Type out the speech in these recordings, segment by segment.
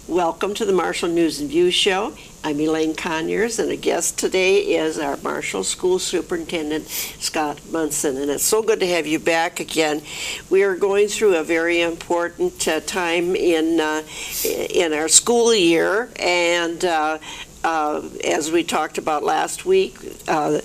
Welcome to the Marshall News and Views Show. I'm Elaine Conyers, and a guest today is our Marshall School Superintendent, Scott Monson. And it's so good to have you back again. We are going through a very important time in our school year, and as we talked about last week, the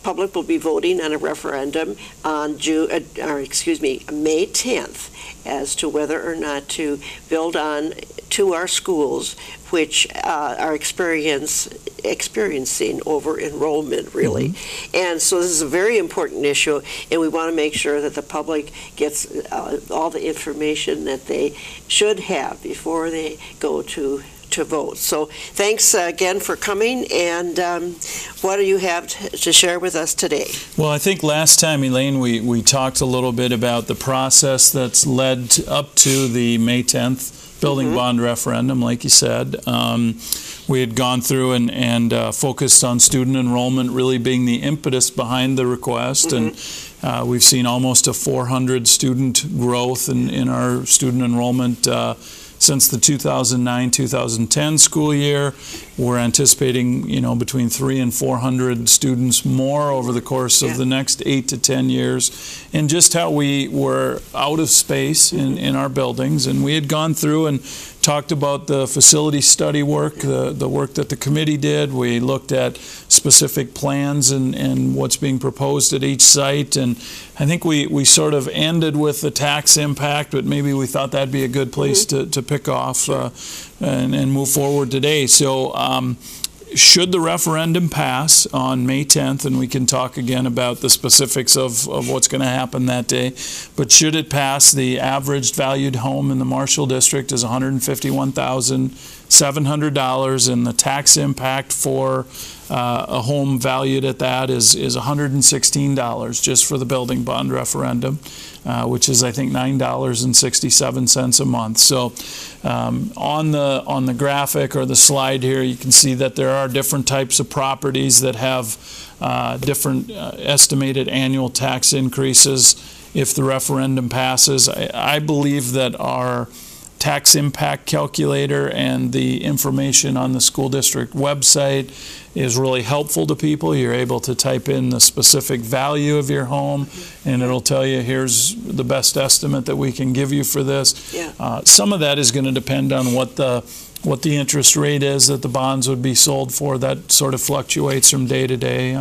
public will be voting on a referendum on May 10th as to whether or not to build on to our schools, which are experiencing over-enrollment, really. Mm-hmm. And so this is a very important issue, and we want to make sure that the public gets all the information that they should have before they go to vote. So thanks again for coming, and what do you have to share with us today? Well, I think last time, Elaine, we talked a little bit about the process that's led up to the May 10th building bond referendum, like you said. We had gone through and focused on student enrollment really being the impetus behind the request, and we've seen almost a 400 student growth in our student enrollment since the 2009-2010 school year. We're anticipating, between 300 and 400 students more over the course of the next 8 to 10 years. And just how we were out of space in our buildings, and we had gone through and talked about the facility study work, the work that the committee did. We looked at specific plans and what's being proposed at each site, and I think we sort of ended with the tax impact, but maybe we thought that'd be a good place to pick off and move forward today. So should the referendum pass on May 10th, and we can talk again about the specifics of what's going to happen that day, but should it pass, the average valued home in the Marshall District is $151,700, and the tax impact for a home valued at that is $116 just for the building bond referendum, which is, I think, $9.67 a month. So on the graphic or the slide here, you can see that there are different types of properties that have different estimated annual tax increases if the referendum passes. I believe that our tax impact calculator and the information on the school district website is really helpful to people. You're able to type in the specific value of your home, and it'll tell you, here's the best estimate that we can give you for this. Some of that is going to depend on what the interest rate is that the bonds would be sold for. That sort of fluctuates from day to day.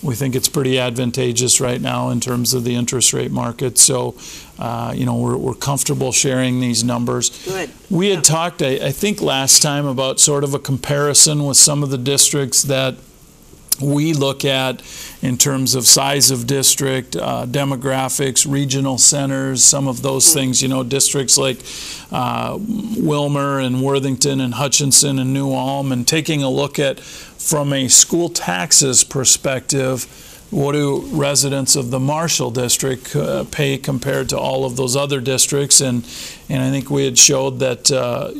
We think it's pretty advantageous right now in terms of the interest rate market. So, we're comfortable sharing these numbers. Good. We had talked, I think, last time about sort of a comparison with some of the districts that we look at in terms of size of district, demographics, regional centers, some of those things, districts like Wilmer and Worthington and Hutchinson and New Ulm, and taking a look at, from a school taxes perspective, what do residents of the Marshall District pay compared to all of those other districts? And I think we had showed that a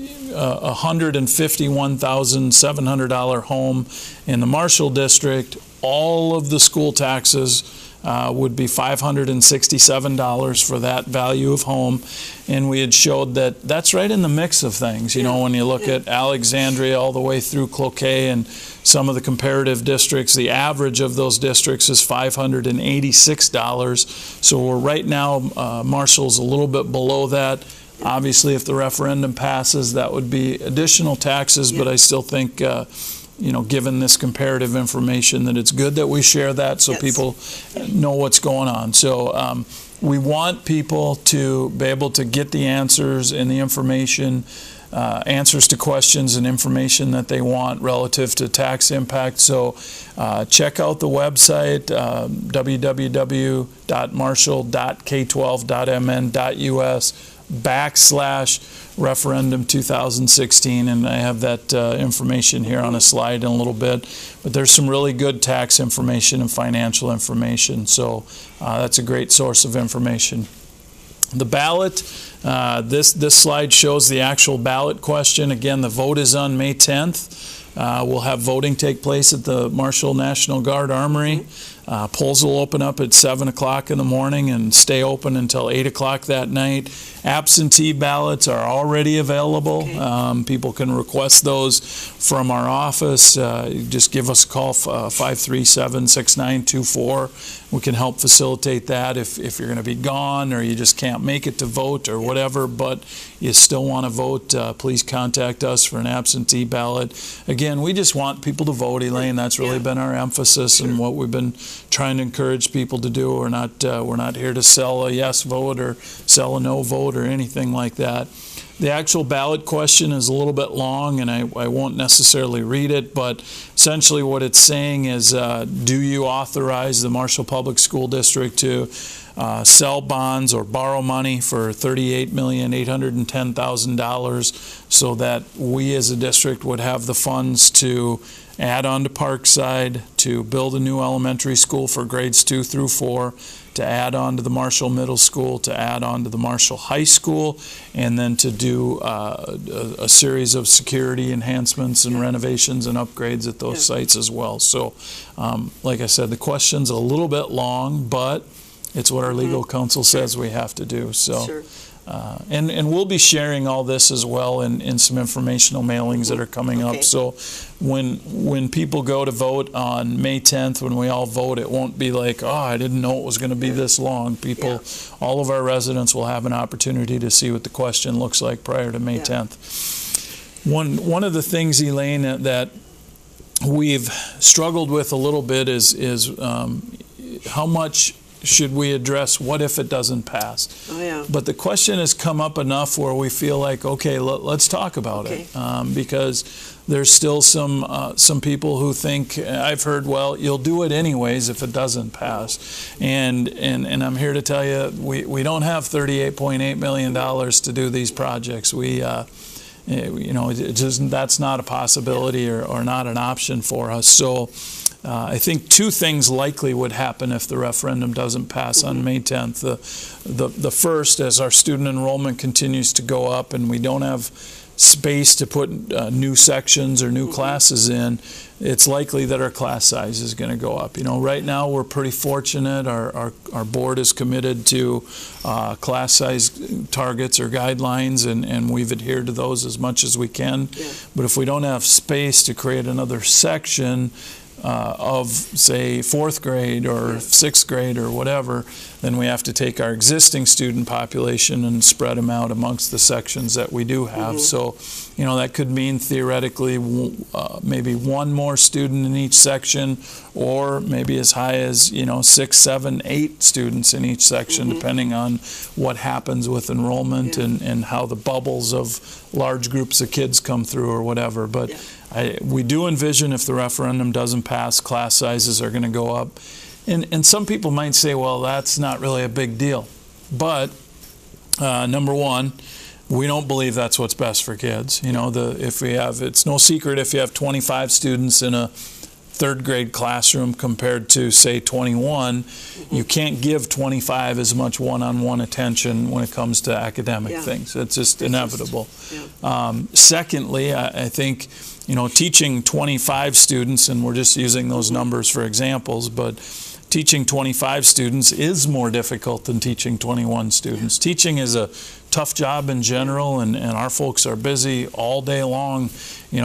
$151,700 home in the Marshall District, all of the school taxes would be $567 for that value of home. And we had showed that that's right in the mix of things. When you look at Alexandria all the way through Cloquet and some of the comparative districts, the average of those districts is $586. So we're right now, Marshall's a little bit below that. Obviously, if the referendum passes, that would be additional taxes, but I still think given this comparative information, that it's good that we share that so people know what's going on. So we want people to be able to get the answers and the information, answers to questions and information that they want relative to tax impact. So check out the website, www.marshall.k12.mn.us/referendum 2016, and I have that information here on a slide in a little bit. But there's some really good tax information and financial information, so that's a great source of information. The ballot, this slide shows the actual ballot question. Again, the vote is on May 10th. We'll have voting take place at the Marshall National Guard Armory. Polls will open up at 7 o'clock in the morning and stay open until 8 o'clock that night. Absentee ballots are already available. Okay. People can request those from our office. Just give us a call, 537-6924. We can help facilitate that if you're going to be gone or you just can't make it to vote or whatever, but you still want to vote, please contact us for an absentee ballot. Again, we just want people to vote, Elaine. That's really been our emphasis and what we've been trying to encourage people to do. We're not here to sell a yes vote or sell a no vote or anything like that. The actual ballot question is a little bit long, and I won't necessarily read it, but essentially what it's saying is, do you authorize the Marshall Public School District to sell bonds or borrow money for $38,810,000 so that we as a district would have the funds to add on to Parkside, to build a new elementary school for grades 2 through 4, to add on to the Marshall Middle School, to add on to the Marshall High School, and then to do a series of security enhancements and renovations and upgrades at those sites as well. So, like I said, the question's a little bit long, but it's what our legal counsel says we have to do. So, and we'll be sharing all this as well in some informational mailings that are coming up. So when people go to vote on May 10th, when we all vote, it won't be like, oh, I didn't know it was going to be this long. People, all of our residents will have an opportunity to see what the question looks like prior to May 10th. One of the things, Elaine, that we've struggled with a little bit is how much should we address what if it doesn't pass? But the question has come up enough where we feel like, okay, let's talk about it, because there's still some people who think, I've heard, well, you'll do it anyways if it doesn't pass, and I'm here to tell you, we don't have $38.8 million to do these projects. We that's not a possibility or not an option for us. So I think two things likely would happen if the referendum doesn't pass on May 10th. The first, as our student enrollment continues to go up and we don't have space to put new sections or new classes in, it's likely that our class size is going to go up. Right now we're pretty fortunate. Our board is committed to class size targets or guidelines, and we've adhered to those as much as we can. But if we don't have space to create another section of, say, 4th grade or 6th grade or whatever, then we have to take our existing student population and spread them out amongst the sections that we do have. So, that could mean theoretically maybe one more student in each section, or maybe as high as 6, 7, 8 students in each section, depending on what happens with enrollment and how the bubbles of large groups of kids come through or whatever. But we do envision, if the referendum doesn't pass, class sizes are going to go up. And some people might say, well, that's not really a big deal. But number one, we don't believe that's what's best for kids. It's no secret if you have 25 students in a 3rd grade classroom compared to, say, 21, you can't give 25 as much one-on-one attention when it comes to academic things. It's just inevitable. Secondly, I think, teaching 25 students, and we're just using those numbers for examples, but teaching 25 students is more difficult than teaching 21 students. Teaching is a tough job in general, and our folks are busy all day long,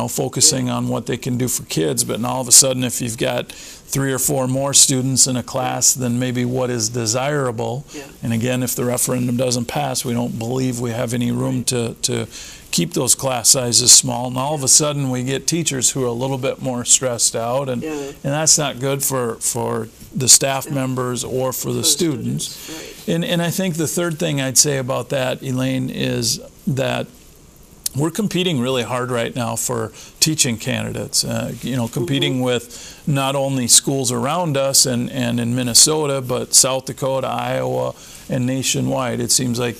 focusing on what they can do for kids. But all of a sudden, if you've got 3 or 4 more students in a class than maybe what is desirable, and again, if the referendum doesn't pass, we don't believe we have any room to keep those class sizes small, and all of a sudden we get teachers who are a little bit more stressed out, and that's not good for the staff members or for the students. And I think the third thing I'd say about that, Elaine, is that we're competing really hard right now for teaching candidates, competing with not only schools around us and in Minnesota, but South Dakota, Iowa, and nationwide. It seems like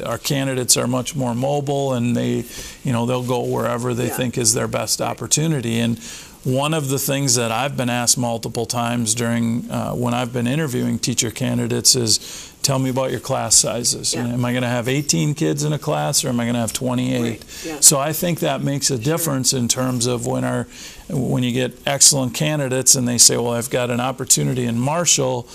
our candidates are much more mobile, and they'll go wherever they think is their best opportunity. And one of the things that I've been asked multiple times during when I've been interviewing teacher candidates is, tell me about your class sizes. Yeah. Am I going to have 18 kids in a class, or am I going to have 28? Right. Yeah. So I think that makes a difference in terms of when you get excellent candidates and they say, well, I've got an opportunity in Marshall,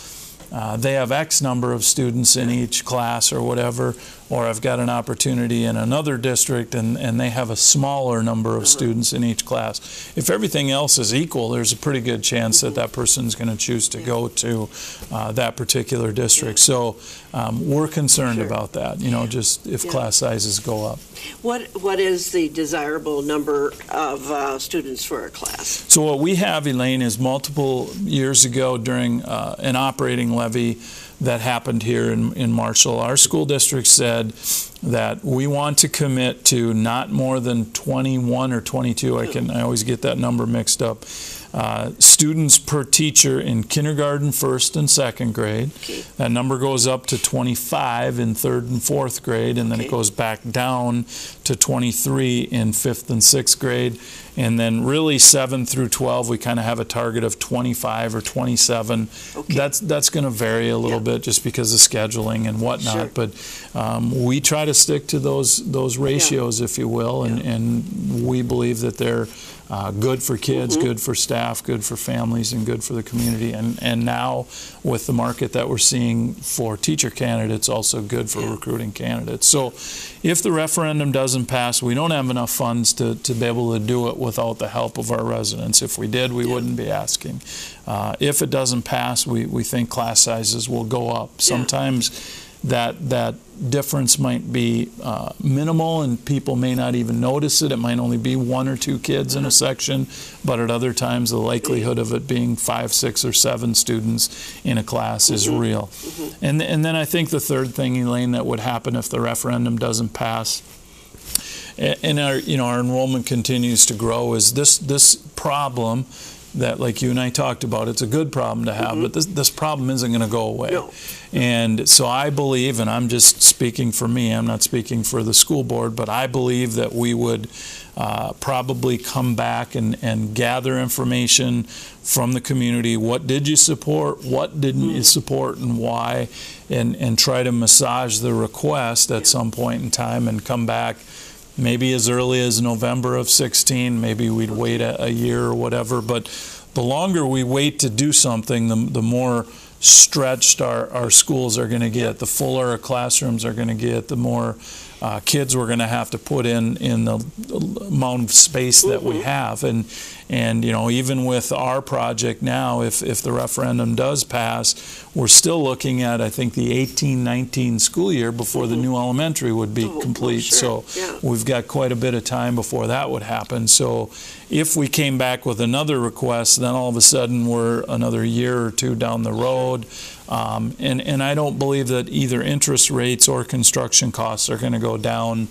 they have X number of students in each class or whatever, or I've got an opportunity in another district and they have a smaller number of students in each class. If everything else is equal, there's a pretty good chance that that person's going to choose to go to that particular district. So we're concerned about that, just if class sizes go up. What is the desirable number of students for a class? So what we have, Elaine, is multiple years ago during an operating levy that happened here in Marshall, our school district said that we want to commit to not more than 21 or 22, I always get that number mixed up, students per teacher in kindergarten, first and second grade. Okay. That number goes up to 25 in third and fourth grade, and then it goes back down to 23 in fifth and sixth grade. And then really 7 through 12, we kind of have a target of 25 or 27. Okay. That's going to vary a little bit just because of scheduling and whatnot. Sure. But we try to stick to those ratios, if you will, and we believe that they're good for kids, good for staff, good for families, and good for the community. And now with the market that we're seeing for teacher candidates, also good for recruiting candidates. So if the referendum doesn't pass, we don't have enough funds to be able to do it without the help of our residents. If we did, we wouldn't be asking. If it doesn't pass, we think class sizes will go up. Sometimes that difference might be minimal and people may not even notice it. It might only be 1 or 2 kids in a section, but at other times the likelihood of it being 5, 6, or 7 students in a class is real. And then I think the third thing, Elaine, that would happen if the referendum doesn't pass, and our enrollment continues to grow, is this problem that, like you and I talked about, it's a good problem to have, but this problem isn't going to go away. No. And so I believe, and I'm just speaking for me, I'm not speaking for the school board, but I believe that we would probably come back and gather information from the community. What did you support? What didn't you support, and why? And try to massage the request at some point in time and come back maybe as early as November of 16. Maybe we'd wait a year or whatever. But the longer we wait to do something, the more stretched our schools are going to get, the fuller our classrooms are going to get, the more kids we're going to have to put in the amount of space that we have. And even with our project now, if the referendum does pass, we're still looking at, I think, the 18-19 school year before the new elementary would be complete. Sure. So we've got quite a bit of time before that would happen. So if we came back with another request, then all of a sudden we're another year or 2 down the road. And I don't believe that either interest rates or construction costs are going to go down,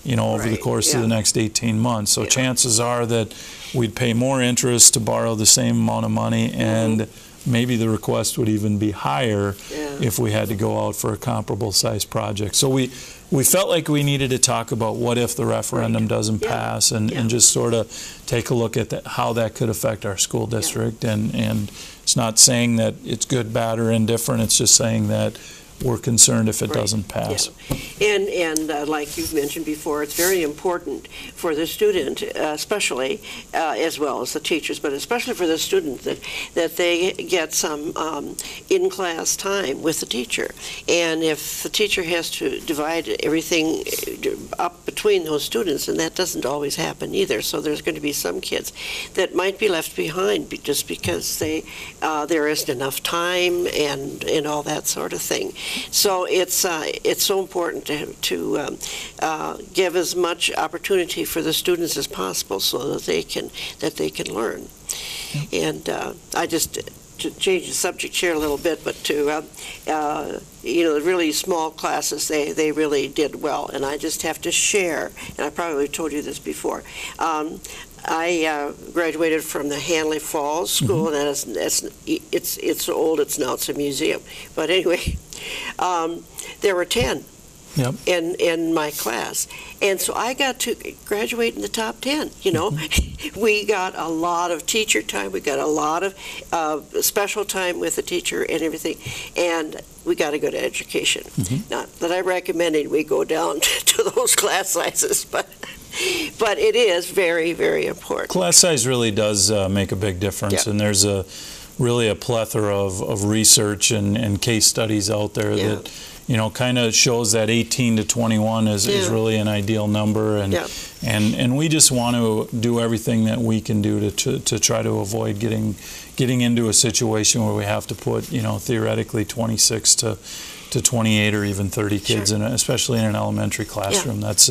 over the course of the next 18 months. So chances are that we'd pay more interest to borrow the same amount of money, and maybe the request would even be higher if we had to go out for a comparable size project. So we felt like we needed to talk about what if the referendum doesn't pass, and just sort of take a look at how that could affect our school district. And it's not saying that it's good, bad, or indifferent. It's just saying that we're concerned if it doesn't pass. And like you've mentioned before, it's very important for the student, especially, as well as the teachers, but especially for the student, that they get some in-class time with the teacher. And if the teacher has to divide everything up between those students, and that doesn't always happen either, so there's going to be some kids that might be left behind just because there isn't enough time and all that sort of thing. So it's so important to give as much opportunity for the students as possible so that they can learn. And I just to change the subject here a little bit, but to the really small classes, they really did well, and I just have to share. And I probably told you this before. I graduated from the Hanley Falls School, and it's old. It's now it's a museum. But anyway, there were 10 Yep. in my class. And so I got to graduate in the top 10, you know. We got a lot of teacher time. We got a lot of special time with the teacher and everything. And we got a good education. Not that I recommended we go down to those class sizes, but it is very, very important. Class size really does make a big difference, and there's really a plethora of research and case studies out there that, you know, kind of shows that 18 to 21 is really an ideal number, and we just want to do everything that we can do to try to avoid getting into a situation where we have to put, you know, theoretically 26 to 28 or even 30 kids in, especially in an elementary classroom. That's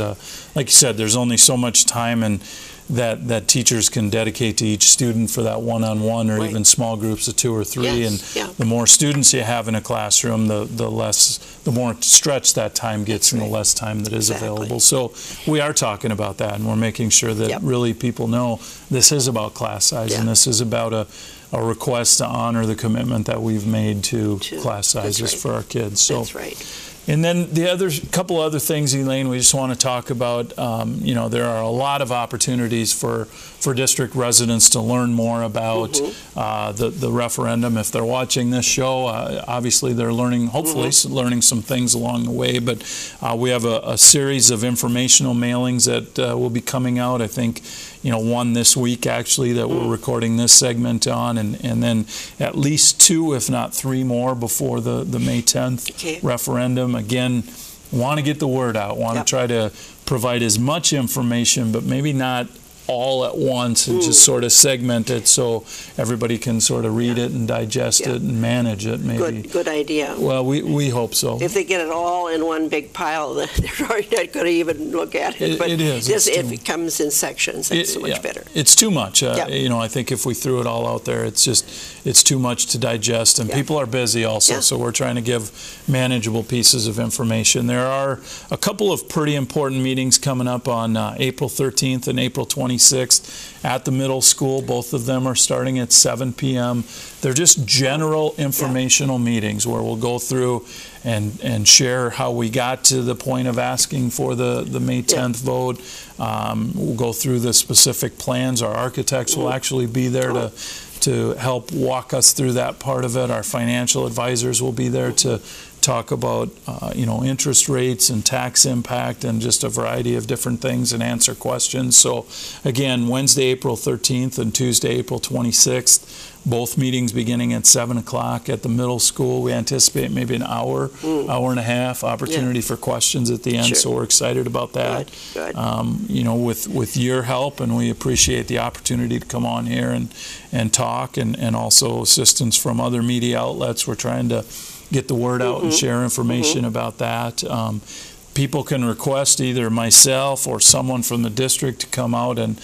like you said, there's only so much time and that teachers can dedicate to each student for that one-on-one or even small groups of 2 or 3. And the more students you have in a classroom, the more stretched that time gets and the less time that is available. So we are talking about that, and we're making sure that really people know this is about class size and this is about a request to honor the commitment that we've made to class sizes for our kids. So that's right. And then the couple other things, Elaine, we just want to talk about. You know, there are a lot of opportunities for district residents to learn more about the referendum. If they're watching this show, obviously they're learning, hopefully learning some things along the way. But we have a series of informational mailings that will be coming out. I think, you know, one this week actually that we're recording this segment on, and then at least 2, if not 3 more before the May 10th referendum. Again, want to get the word out, want to try to provide as much information, but maybe not all at once, and just sort of segment it so everybody can sort of read it and digest it and manage it. Maybe good idea. Well, we hope so. If they get it all in one big pile, then they're probably not going to even look at it. But it is. Just if it comes in sections, that's so much better. It's too much. You know, I think if we threw it all out there, it's too much to digest, and people are busy also. So we're trying to give manageable pieces of information. There are a couple of pretty important meetings coming up on April 13th and April 26th at the middle school. Both of them are starting at 7 p.m. They're just general informational meetings where we'll go through and share how we got to the point of asking for the May 10th vote. We'll go through the specific plans. Our architects will actually be there to help walk us through that part of it. Our financial advisors will be there to talk about you know, interest rates and tax impact and just a variety of different things and answer questions. So again, Wednesday, April 13th and Tuesday, April 26th, both meetings beginning at 7 o'clock at the middle school. We anticipate maybe an hour, hour and a half opportunity for questions at the end. So we're excited about that. Good. You know, with your help, and we appreciate the opportunity to come on here and talk, and also assistance from other media outlets. We're trying to get the word out and share information about that. People can request either myself or someone from the district to come out and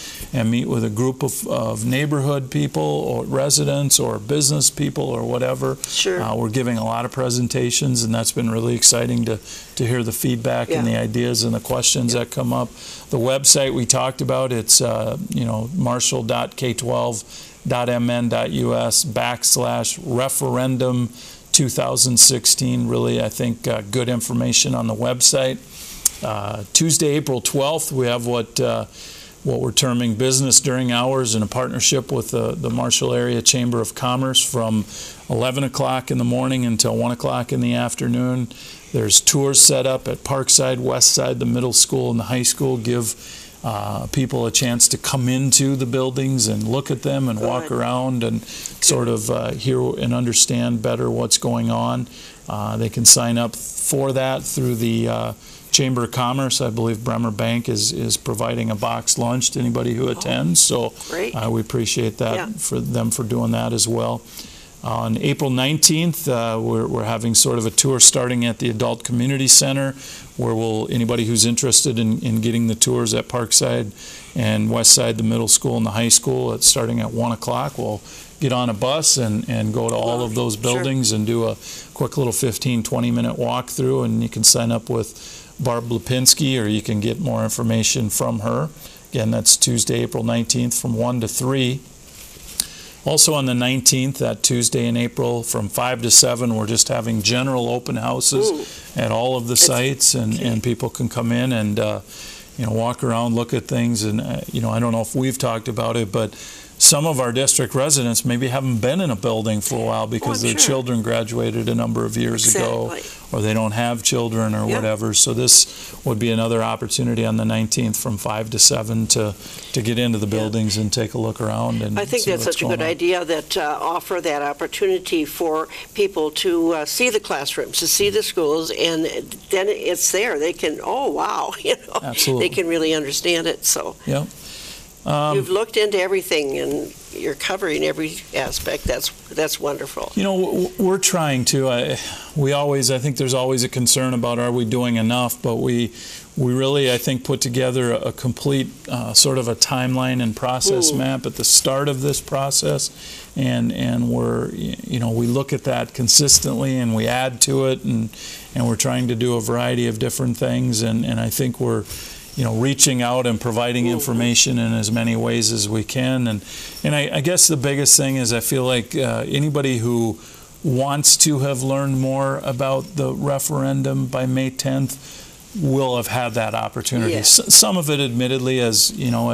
meet with a group of neighborhood people or residents or business people or whatever. We're giving a lot of presentations, and that's been really exciting to hear the feedback and the ideas and the questions that come up. The website we talked about, it's you know, marshall.k12.mn.us/referendum 2016. Really, I think good information on the website. Tuesday, April 12th, we have what we're terming business during hours in a partnership with the Marshall Area Chamber of Commerce from 11 o'clock in the morning until 1 o'clock in the afternoon. There's tours set up at Parkside, Westside, the middle school, and the high school. Give people a chance to come into the buildings and look at them and walk around and sort of hear and understand better what's going on. They can sign up for that through the Chamber of Commerce. I believe Bremer Bank is providing a boxed lunch to anybody who attends. So we appreciate that for them for doing that as well. On April 19th, we're having sort of a tour starting at the Adult Community Center, where anybody who's interested in getting the tours at Parkside and Westside, the middle school and the high school, it's starting at 1 o'clock. We'll get on a bus and go to all of those buildings and do a quick little 15-20 minute walk through, and you can sign up with Barb Lipinski, or you can get more information from her. Again, that's Tuesday, April 19th from 1 to 3. Also on the 19th, that Tuesday in April, from 5 to 7, we're just having general open houses at all of the sites, and people can come in and walk around, look at things, and I don't know if we've talked about it, but some of our district residents maybe haven't been in a building for a while because their children graduated a number of years ago, or they don't have children or whatever. So this would be another opportunity on the 19th from 5 to 7 to get into the buildings and take a look around. And I think that's such a good idea, that offer that opportunity for people to see the classrooms, to see the schools, and then it's there. They can, oh wow, Absolutely. They can really understand it. So. Yeah. You've looked into everything, and you're covering every aspect. That's wonderful. We're trying to. I think there's always a concern about, are we doing enough? But we really, I think, put together a complete sort of a timeline and process map at the start of this process, and we're we look at that consistently, and we add to it, and we're trying to do a variety of different things, and I think we're reaching out and providing information in as many ways as we can. And I guess the biggest thing is, I feel like anybody who wants to have learned more about the referendum by May 10th will have had that opportunity. Yes. Some of it, admittedly, as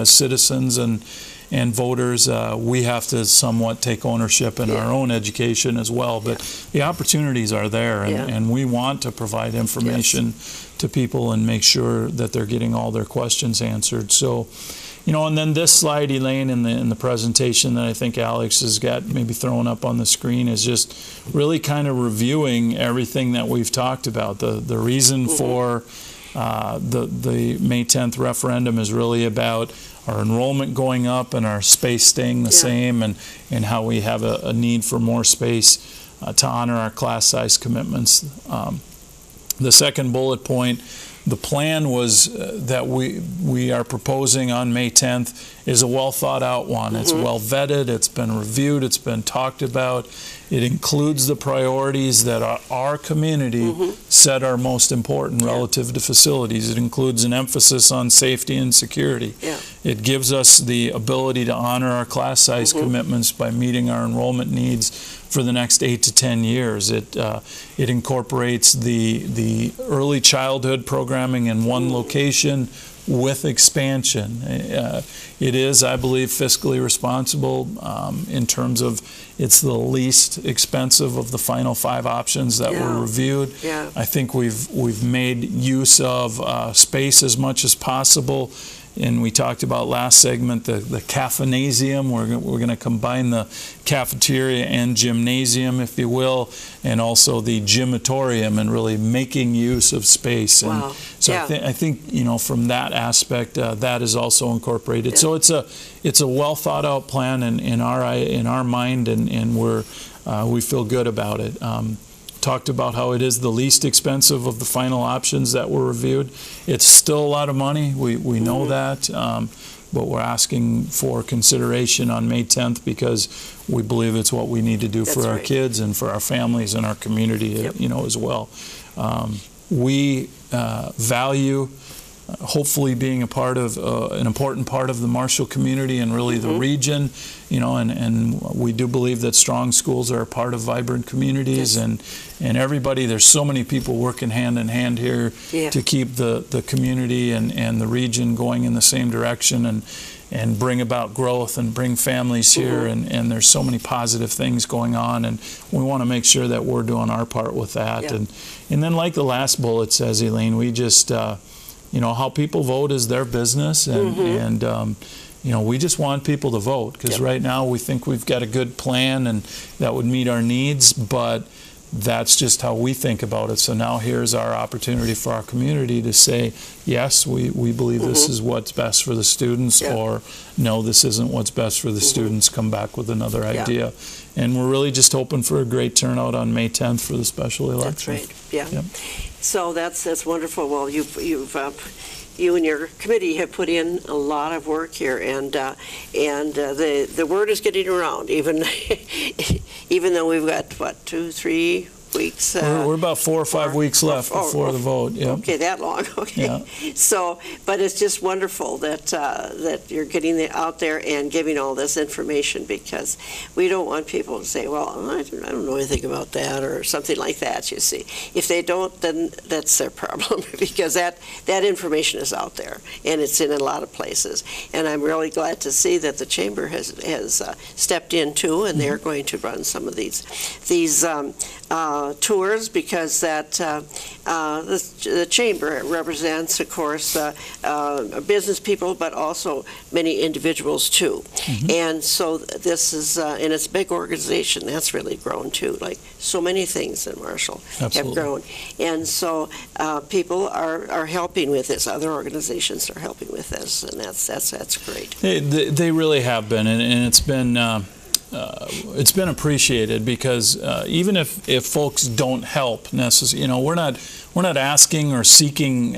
citizens and voters, we have to somewhat take ownership in our own education as well. But the opportunities are there, and we want to provide information to people and make sure that they're getting all their questions answered. So, and then this slide, Elaine, in the presentation that I think Alex has got maybe thrown up on the screen, is just really kind of reviewing everything that we've talked about. The reason for the May 10th referendum is really about our enrollment going up and our space staying the same, and how we have a need for more space to honor our class size commitments. The second bullet point, the plan was that we are proposing on May 10th is a well thought out one. It's well vetted, it's been reviewed, it's been talked about. It includes the priorities that our community said are most important relative to facilities. It includes an emphasis on safety and security. It gives us the ability to honor our class size commitments by meeting our enrollment needs for the next 8 to 10 years. It incorporates the early childhood programming in one location with expansion. It is, I believe, fiscally responsible in terms of it's the least expensive of the final 5 options that were reviewed. I think we've made use of space as much as possible. And we talked about last segment the caffeinasium. We're going to combine the cafeteria and gymnasium, if you will, and also the gymatorium, and really making use of space. And so I think from that aspect, that is also incorporated. So it's a well thought out plan in our mind, and we feel good about it. Talked about how it is the least expensive of the final options that were reviewed. It's still a lot of money. We know that, but we're asking for consideration on May 10th because we believe it's what we need to do for our kids and for our families and our community, as well. We value hopefully being a part of an important part of the Marshall community and really the region, and we do believe that strong schools are a part of vibrant communities, and everybody, there's so many people working hand in hand here to keep the community and the region going in the same direction, and bring about growth and bring families here, and there's so many positive things going on, and we want to make sure that we're doing our part with that. And then, like the last bullet says, Elaine, we just how people vote is their business, and we just want people to vote, because right now we think we've got a good plan and that would meet our needs, but that's just how we think about it. So now here's our opportunity for our community to say, yes, we believe this is what's best for the students, or no, this isn't what's best for the students, come back with another idea. And we're really just hoping for a great turnout on May 10th for the special election. That's right, So that's wonderful. Well, you and your committee have put in a lot of work here, and the word is getting around. Even though we've got 2, 3, weeks. We're about 4 or 5 weeks left before the vote. Yep. Okay, that long. Okay. Yeah. So, but it's just wonderful that that you're getting out there and giving all this information, because we don't want people to say, well, I don't know anything about that or something like that, you see. If they don't, then that's their problem, because that information is out there, and it's in a lot of places. And I'm really glad to see that the Chamber has stepped in too, and they're going to run some of these tours, because that the Chamber represents, of course, business people, but also many individuals too. And so this is, and it's a big organization that's really grown too, like so many things in Marshall have grown. And so people are helping with this. Other organizations are helping with this, and that's great. They really have been, and it's been appreciated, because even if folks don't help necessarily, we're not asking or seeking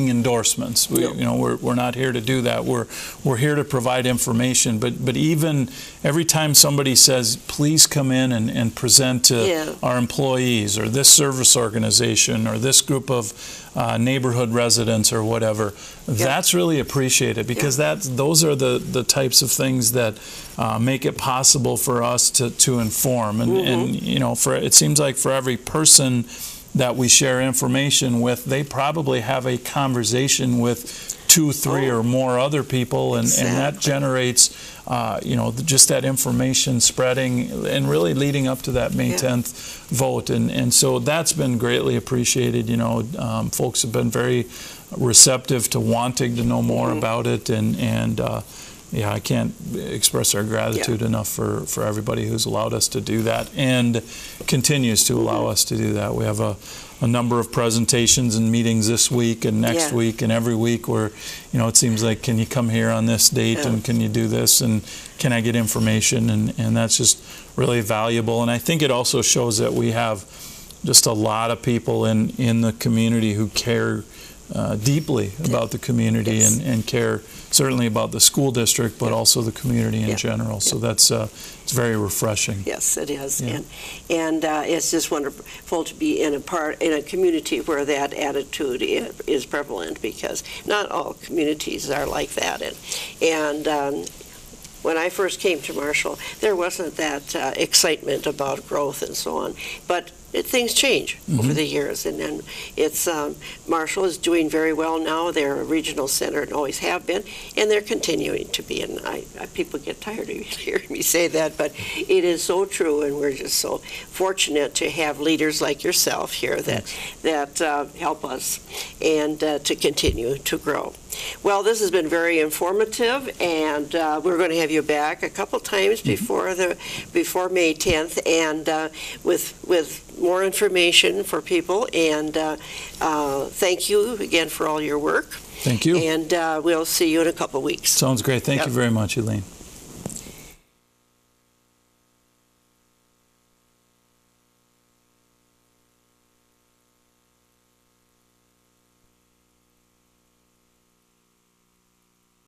endorsements. We're not here to do that. We're here to provide information. But even every time somebody says, please come in and present to our employees, or this service organization, or this group of neighborhood residents, or whatever, that's really appreciated, because those are the types of things that make it possible for us to inform. And it seems like for every person that we share information with, they probably have a conversation with 2, 3, or more other people, and that generates just that information spreading and really leading up to that May 10th vote. And so that's been greatly appreciated. Folks have been very receptive to wanting to know more about it, and I can't express our gratitude enough for everybody who's allowed us to do that and continues to allow us to do that. We have a number of presentations and meetings this week and next week and every week where, it seems like, can you come here on this date and can you do this and can I get information? And that's just really valuable. And I think it also shows that we have just a lot of people in the community who care deeply about the community and care certainly about the school district, but also the community in general. So that's it's very refreshing. Yes, it is, and it's just wonderful to be in a community where that attitude is prevalent, because not all communities are like that, and when I first came to Marshall, there wasn't that excitement about growth and so on, but things change over the years, and then it's Marshall is doing very well now. They're a regional center and always have been, and they're continuing to be. And people get tired of hearing me say that, but it is so true, and we're just so fortunate to have leaders like yourself here that help us and to continue to grow. Well, this has been very informative, and we're going to have you back a couple times before May 10th, and with more information for people. And thank you again for all your work. Thank you. And we'll see you in a couple weeks. Sounds great. Thank you very much, Elaine.